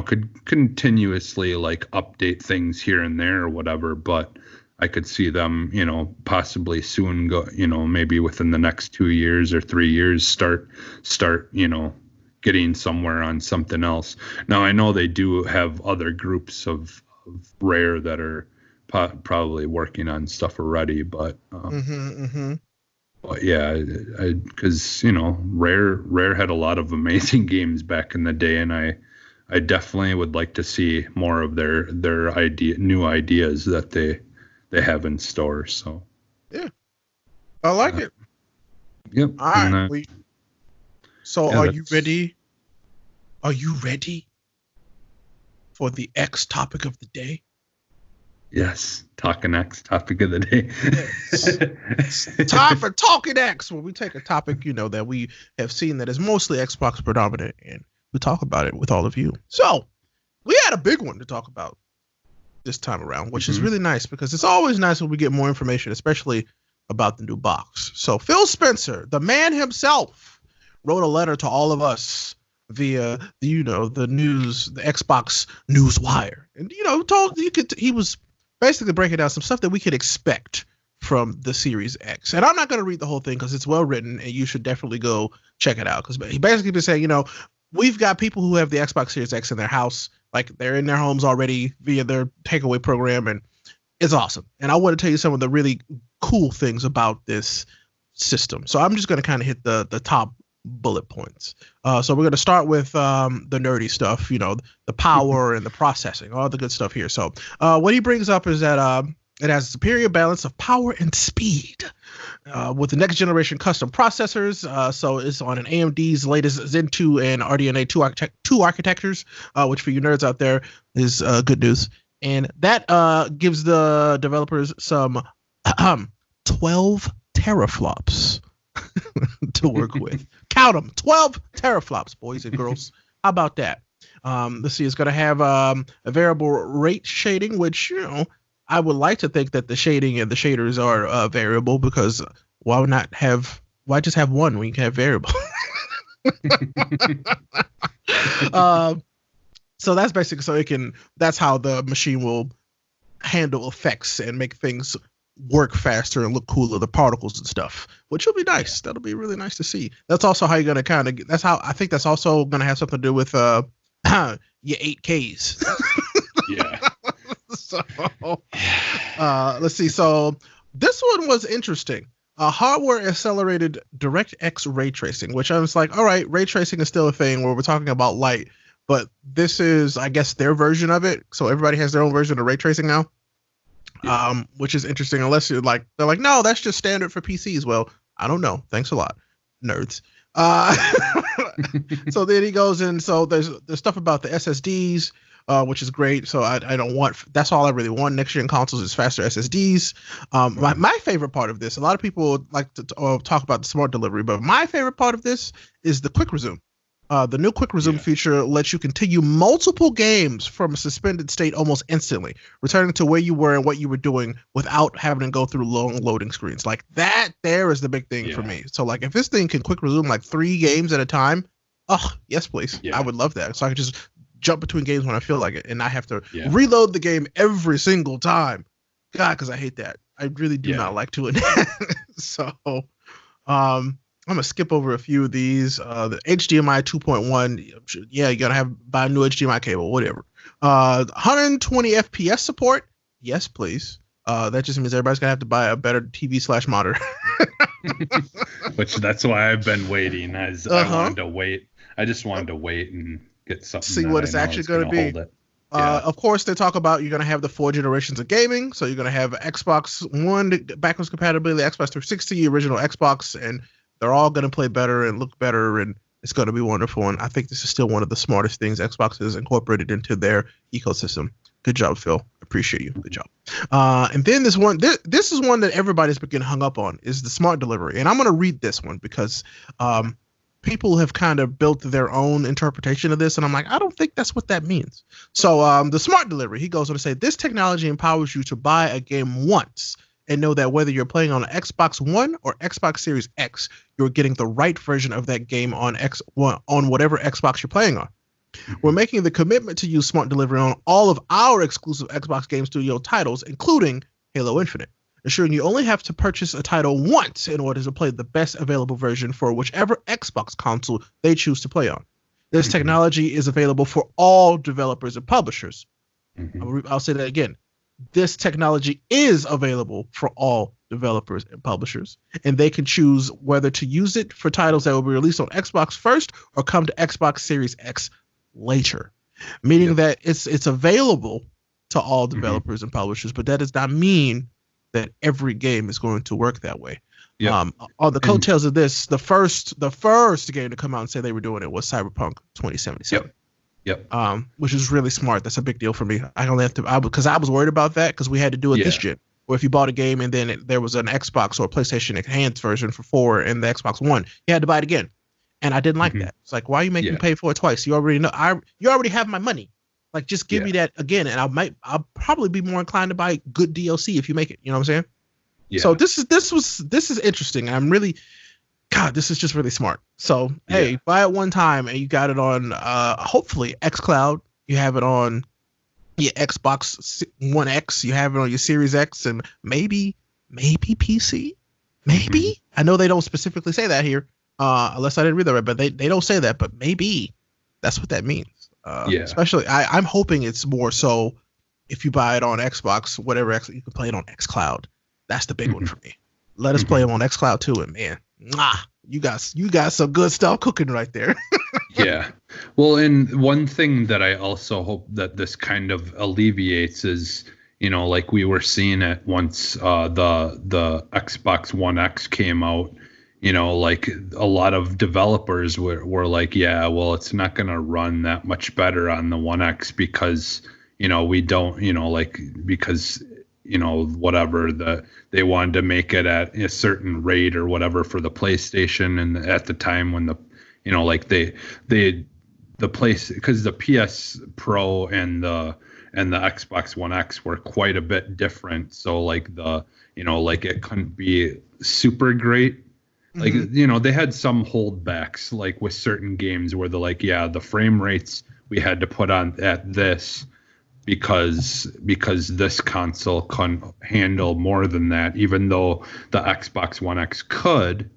could continuously like update things here and there or whatever, but I could see them possibly soon go maybe within the next 2 years or 3 years start getting somewhere on something else. Now I know they do have other groups of Rare that are probably working on stuff already, but but yeah, because Rare had a lot of amazing games back in the day, and I definitely would like to see more of their new ideas that they have in store. So
yeah, I like it.
Yep.
All right. So are you ready? Are you ready for the X topic of the day?
Yes, Talking X, topic of the day.
Yes. Time for Talking X, where we take a topic, that we have seen that is mostly Xbox predominant, and we talk about it with all of you. So, we had a big one to talk about this time around, which is really nice because it's always nice when we get more information, especially about the new box. So, Phil Spencer, the man himself, wrote a letter to all of us via the news, the Xbox news wire, and he was basically breaking down some stuff that we could expect from the Series X. And I'm not going to read the whole thing because it's well written and you should definitely go check it out, because he basically been saying, we've got people who have the Xbox Series X in their house, like they're in their homes already via their takeaway program, and it's awesome. And I want to tell you some of the really cool things about this system. So I'm just going to kind of hit the top bullet points. So we're going to start with the nerdy stuff, the power and the processing, all the good stuff here. So what he brings up is that it has a superior balance of power and speed with the next generation custom processors. So it's on an AMD's latest Zen 2 and RDNA 2 architectures, which for you nerds out there is good news. And that gives the developers some 12 teraflops to work with. Count them, 12 teraflops, boys and girls. How about that? Let's see, it's going to have a variable rate shading, which, I would like to think that the shading and the shaders are variable, because why just have one when you can have variable? So that's basically, that's how the machine will handle effects and make things work faster and look cooler, the particles and stuff, which will be nice. That'll be really nice to see. That's also how you're going to I think that's also going to have something to do with your 8Ks.
Yeah.
So let's see. So this one was interesting. Hardware accelerated DirectX ray tracing, which I was like, all right, ray tracing is still a thing where we're talking about light, but this is, I guess, their version of it. So everybody has their own version of ray tracing now. Which is interesting, unless they're like, no, that's just standard for PCs. Well, I don't know. Thanks a lot, nerds. So then he goes in. So there's stuff about the SSDs, which is great. So I don't want, that's all I really want. Next gen consoles is faster SSDs. My favorite part of this, a lot of people like to talk about the smart delivery, but my favorite part of this is the quick resume. The new quick resume feature lets you continue multiple games from a suspended state almost instantly, returning to where you were and what you were doing without having to go through long loading screens. Like that there is the big thing for me. So like if this thing can quick resume like 3 games at a time, oh, yes, please. I would love that. So I could just jump between games when I feel like it and not have to reload the game every single time. God, because I hate that. I really do not like doing that. So I'm gonna skip over a few of these. The HDMI 2.1, you're gonna buy a new HDMI cable, whatever. 120 FPS support, yes, please. That just means everybody's gonna have to buy a better TV/monitor.
Which that's why I've been waiting. I wanted to wait. I just wanted to wait and get something.
See what it's actually gonna be. Of course, they talk about you're going to have the 4 generations of gaming. So you're going to have Xbox One backwards compatibility, Xbox 360, original Xbox, and they're all going to play better and look better, and it's going to be wonderful. And I think this is still one of the smartest things Xbox has incorporated into their ecosystem. Good job, Phil. Appreciate you. Good job. And then this is one that everybody's been getting hung up on, is the smart delivery. And I'm going to read this one because people have kind of built their own interpretation of this, and I'm like, I don't think that's what that means. So the smart delivery, he goes on to say, this technology empowers you to buy a game once and know that whether you're playing on an Xbox One or Xbox Series X, you're getting the right version of that game on whatever Xbox you're playing on. We're making the commitment to use smart delivery on all of our exclusive Xbox Game Studio titles, including Halo Infinite, ensuring you only have to purchase a title once in order to play the best available version for whichever Xbox console they choose to play on. This technology is available for all developers and publishers. I'll say that again. This technology is available for all developers and publishers, and they can choose whether to use it for titles that will be released on Xbox first or come to Xbox Series X later, meaning that it's available to all developers and publishers, but that does not mean that every game is going to work that way. On the coattails of this, the first game to come out and say they were doing it was Cyberpunk 2077.
Yep.
Which is really smart. That's a big deal for me. I only have to, because I was worried about that because we had to do it this gen. Or if you bought a game and then there was an Xbox or a PlayStation Enhanced version for 4 and the Xbox One, you had to buy it again. And I didn't like that. It's like, why are you making me pay for it twice? You already know. You already have my money. Like, just give me that again, and I'll probably be more inclined to buy good DLC if you make it. You know what I'm saying? Yeah. So this is interesting. I'm really, God, this is just really smart. So hey, buy it one time and you got it on hopefully xCloud. You have it on your Xbox One X. You have it on your Series X and maybe PC. Maybe I know they don't specifically say that here, unless I didn't read that right. But they don't say that. But maybe that's what that means. Especially I'm hoping it's more so if you buy it on Xbox, whatever you can play it on xCloud. That's the big one for me. Let us play them on xCloud too, and man, you got some good stuff cooking right there.
Yeah. Well, and one thing that I also hope that this kind of alleviates is, like we were seeing it once the Xbox One X came out, like a lot of developers were like, yeah, well, it's not going to run that much better on the One X because, we don't, because whatever they wanted to make it at a certain rate or whatever for the PlayStation. And at the time when the, the place, because the PS Pro and the Xbox One X were quite a bit different. So like it couldn't be super great. Like, they had some holdbacks, like with certain games where they're like, yeah, the frame rates we had to put on at this because this console couldn't handle more than that, even though the Xbox One X could.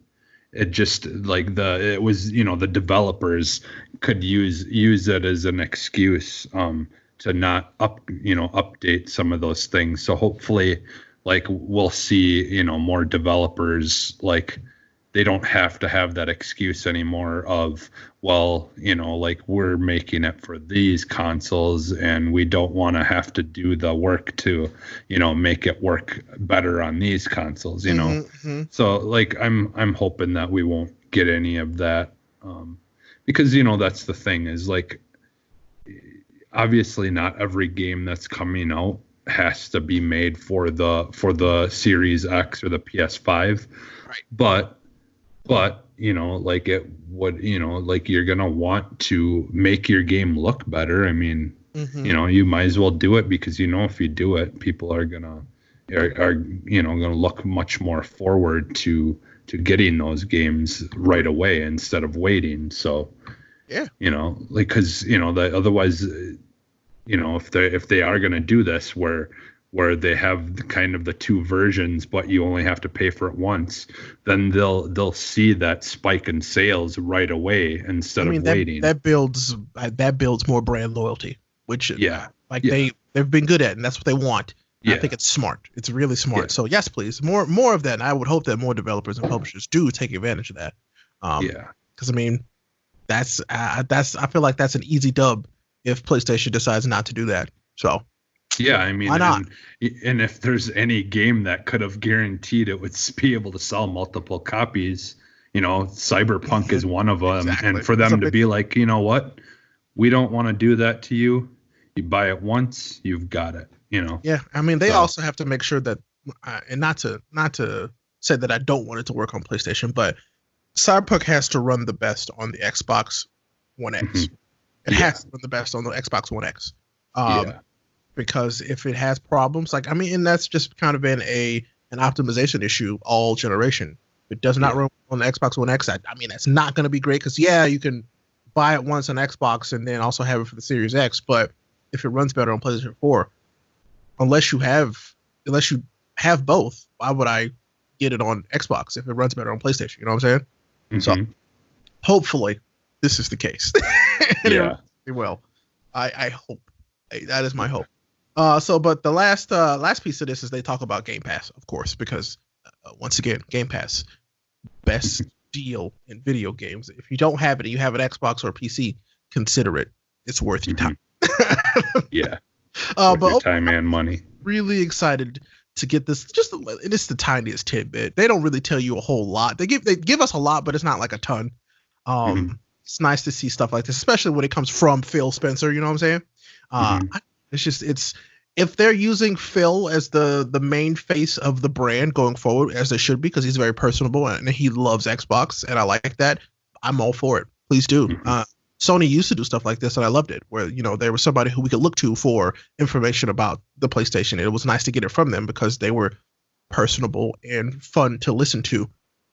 It just like the developers could use it as an excuse to not update some of those things. So hopefully, like, we'll see more developers, like, they don't have to have that excuse anymore of, well, like, we're making it for these consoles and we don't want to have to do the work to, make it work better on these consoles, So like, I'm hoping that we won't get any of that. Because, that's the thing is, like, obviously not every game that's coming out has to be made for the Series X or the PS5.
Right.
But like it would, like, you're going to want to make your game look better. I mean, you might as well do it because, if you do it, people are going to look much more forward to getting those games right away instead of waiting. So,
yeah,
like, cause otherwise, if they are going to do this where they have kind of the two versions, but you only have to pay for it once, then they'll see that spike in sales right away instead of waiting.
That builds more brand loyalty, which they've been good at, and that's what they want. Yeah. I think it's smart. It's really smart. Yeah. So yes, please, more of that. And I would hope that more developers and publishers do take advantage of that. Because I mean, I feel like that's an easy dub if PlayStation decides not to do that. So.
Yeah, I mean,
why not?
And if there's any game that could have guaranteed it would be able to sell multiple copies, Cyberpunk is one of them. Exactly. And for them to be like, what, we don't want to do that to you. You buy it once, you've got it.
Yeah, I mean, they also have to make sure that, and not to say that I don't want it to work on PlayStation, but Cyberpunk has to run the best on the Xbox One X. It has to run the best on the Xbox One X. Because if it has problems, like, I mean, and that's just kind of been an optimization issue all generation. If it does not run on the Xbox One X, I mean, that's not going to be great because, you can buy it once on Xbox and then also have it for the Series X. But if it runs better on PlayStation 4, unless you have both, why would I get it on Xbox if it runs better on PlayStation? You know what I'm saying? So hopefully this is the case. It will. I hope. That is my hope. But the last piece of this is they talk about Game Pass, of course, because once again, Game Pass, best deal in video games. If you don't have it, you have an Xbox or a PC, consider it. It's worth your time.
Worth your time and money.
Really excited to get this. It's the tiniest tidbit. They don't really tell you a whole lot. They give us a lot, but it's not like a ton. it's nice to see stuff like this, especially when it comes from Phil Spencer. You know what I'm saying? It's if they're using Phil as the main face of the brand going forward, as they should be, because he's very personable and he loves Xbox, and I like that. I'm all for it. Please do. Sony used to do stuff like this, and I loved it, where, you know, there was somebody who we could look to for information about the PlayStation. It was nice to get it from them because they were personable and fun to listen to.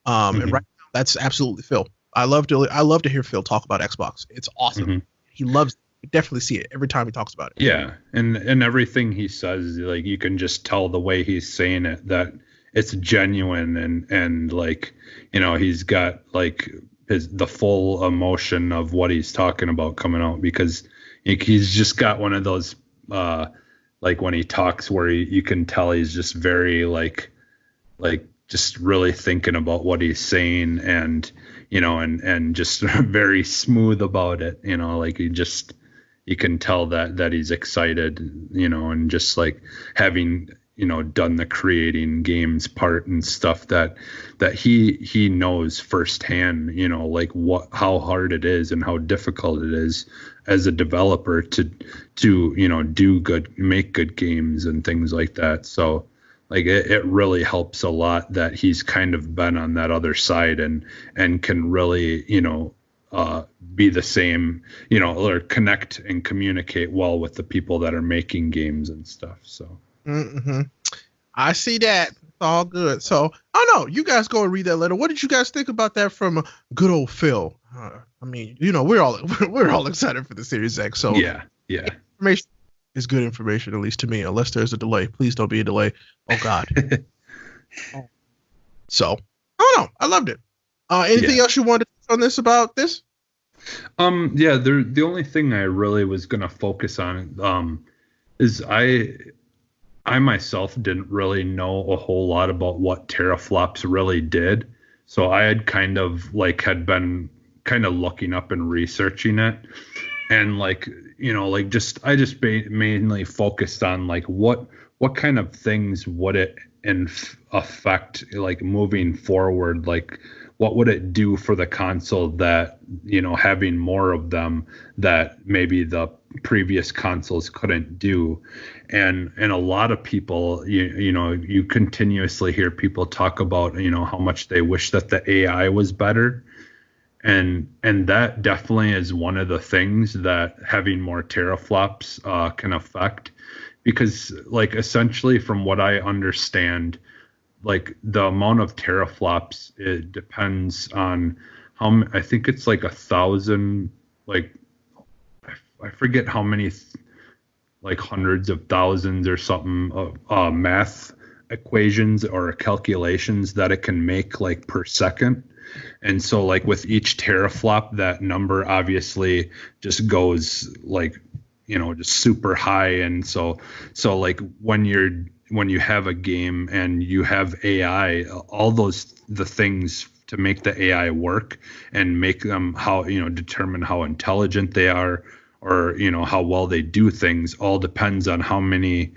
And right now, that's absolutely Phil. I love to hear Phil talk about Xbox. It's awesome. He loves. You definitely see it every time he talks about it.
Yeah, and everything he says, like, you can just tell the way he's saying it that it's genuine, and like, you know, he's got like the full emotion of what he's talking about coming out, because he's just got one of those like when he talks where you can tell he's just very like just really thinking about what he's saying, and you know, and just very smooth about it, you know, like you can tell that he's excited, you know, and just like having, you know, done the creating games part and stuff, that he knows firsthand, you know, like how hard it is and how difficult it is as a developer to you know, make good games and things like that. So like it really helps a lot that he's kind of been on that other side and can really, you know, be the same, you know, or connect and communicate well with the people that are making games and stuff. So
I see that. It's all good. So I don't know. You guys go and read that letter. What did you guys think about that from good old Phil? I mean, you know, we're all excited for the Series X. So
yeah.
Information is good information, at least to me, unless there's a delay. Please don't be a delay. Oh God. So I don't know. I loved it. Anything else you wanted to say on this about this?
Yeah, the only thing I really was gonna focus on is I myself didn't really know a whole lot about what teraflops really did. So I had had been kind of looking up and researching it, and like, you know, like I just mainly focused on like what kind of things would it affect, like moving forward, like what would it do for the console that, you know, having more of them that maybe the previous consoles couldn't do. And a lot of people, you know, you continuously hear people talk about, you know, how much they wish that the AI was better. And that definitely is one of the things that having more teraflops can affect, because like essentially from what I understand, like the amount of teraflops, it depends on I think it's like 1,000, like I forget how many, like hundreds of thousands or something of math equations or calculations that it can make like per second. And so like with each teraflop, that number obviously just goes like, you know, just super high. And so like when you have a game and you have AI, all the things to make the AI work and make them determine how intelligent they are, or, you know, how well they do things, all depends on how many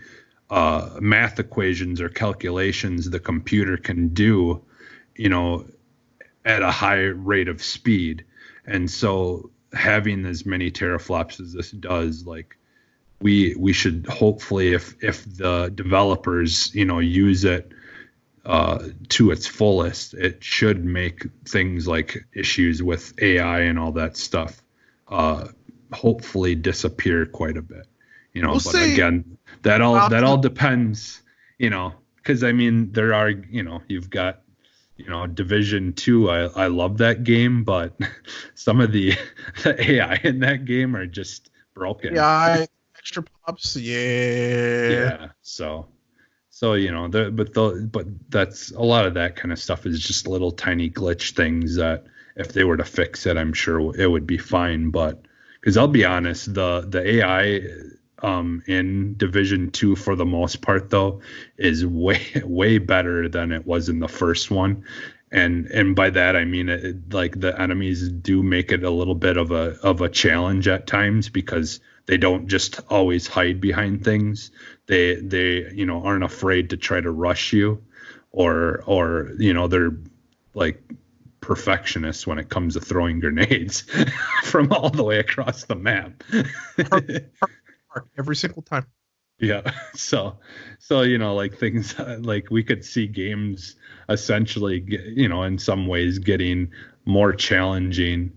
math equations or calculations the computer can do, you know, at a high rate of speed. And so having as many teraflops as this does, like we should hopefully, if the developers, you know, use it to its fullest, it should make things like issues with AI and all that stuff hopefully disappear quite a bit, you know. But again, that all depends, you know, because I mean there are, you know, you've got, you know, Division 2. I love that game, but some of the AI in that game are just broken.
Yeah, extra pops. Yeah.
So you know, but that's a lot of that kind of stuff is just little tiny glitch things that if they were to fix it, I'm sure it would be fine. But because I'll be honest, the AI in Division 2 for the most part though is way better than it was in the first one, and by that I mean it, like the enemies do make it a little bit of a challenge at times, because they don't just always hide behind things. They you know, aren't afraid to try to rush you, or you know, they're like perfectionist when it comes to throwing grenades from all the way across the map.
Every single time.
Yeah. So, you know, like things like we could see games essentially, you know, in some ways getting more challenging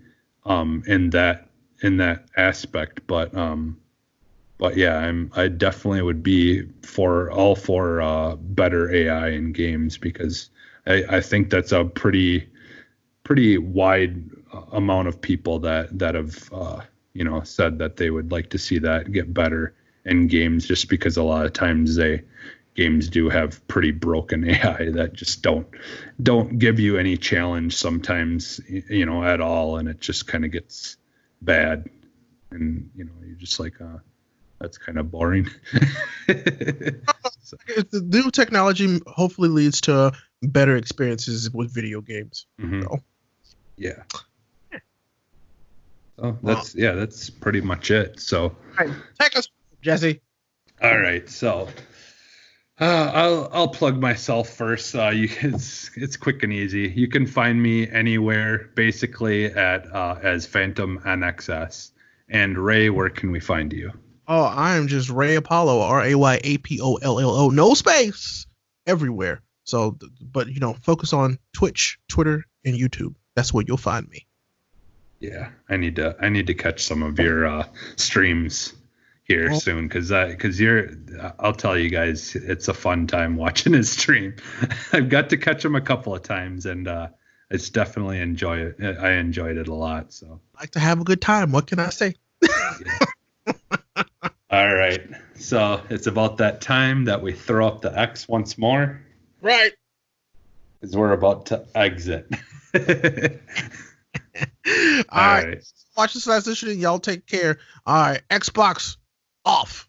in that aspect. But yeah, I definitely would be for better AI in games, because I think that's a pretty wide amount of people that have you know, said that they would like to see that get better in games, just because a lot of times games do have pretty broken AI that just don't give you any challenge sometimes, you know, at all, and it just kind of gets bad, and you know, you're just like, that's kind of boring.
So. The new technology hopefully leads to better experiences with video games.
Mm-hmm. So. Yeah. So that's pretty much it. So,
all right, take us, Jesse.
All right, so I'll plug myself first. It's quick and easy. You can find me anywhere, basically at as Phantom NXS. And Ray, where can we find you?
Oh, I am just Ray Apollo, RAYAPOLLO, no space, everywhere. So, but you know, focus on Twitch, Twitter, and YouTube. That's where you'll find me.
Yeah, I need to catch some of your streams here soon, because I'll tell you guys, it's a fun time watching his stream. I've got to catch him a couple of times, and it's definitely I enjoyed it a lot. So
I like to have a good time. What can I say?
Yeah. All right, so it's about that time that we throw up the X once more,
right?
Because we're about to exit.
All right. Watch this last edition and y'all take care. All right. Xbox off.